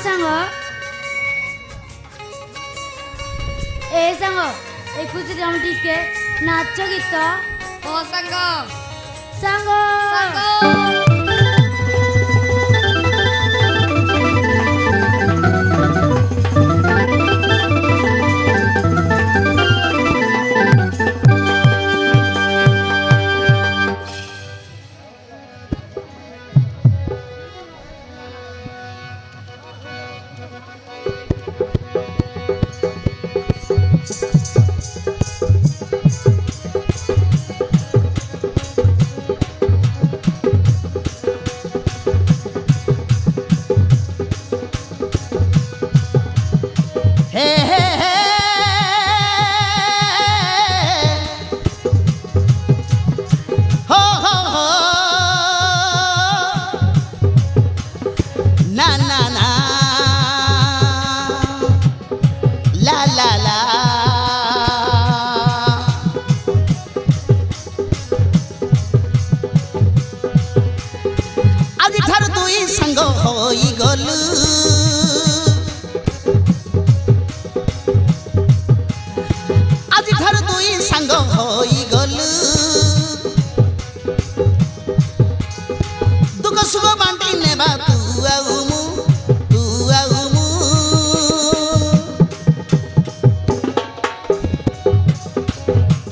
ସାଙ୍ଗ ଏ ସାଙ୍ଗ ଏ ଖୁସିରେ ଆମେ ଟିକେ ନାଚ ଗୀତ ସାଙ୍ଗ ସାଙ୍ଗ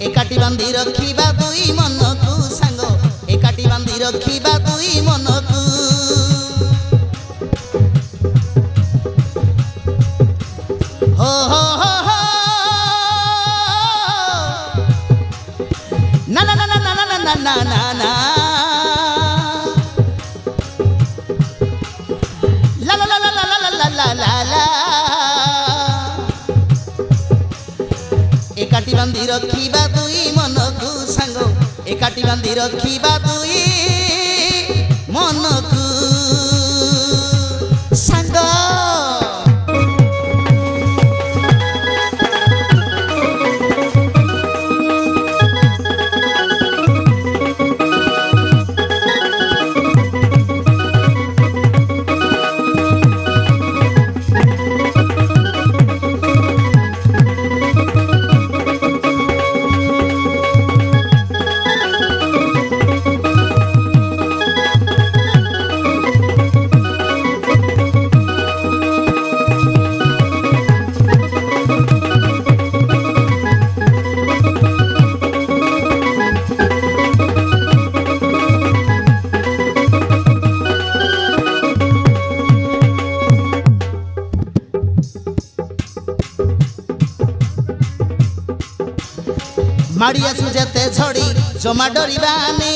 एकाटी बांधी रखिबा दुई मन को सांग एकाटी बांधी रखिबा दुई मन को हो हो हो हो ना ना ना ना ना ना ना ना ना ना ला ला ला ला ला ला ला ला ला एकाटी बांधी रखिबा दुई मन को सांग एकाटी बांधी रखिबा दुई मन को सांग माड़ी आसु जेते झड़ी जमा डरिबानी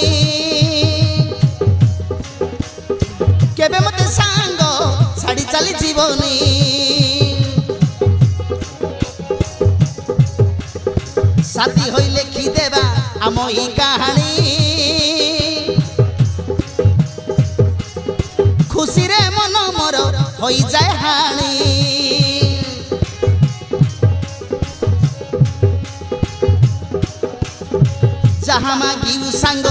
केबे मते सांग छाड़ी चली जीवनी साथी होई लिखी देबा आम ई कहानी खुशी रे मन मोर होई जाए हानी जहाँ मागिउ सांग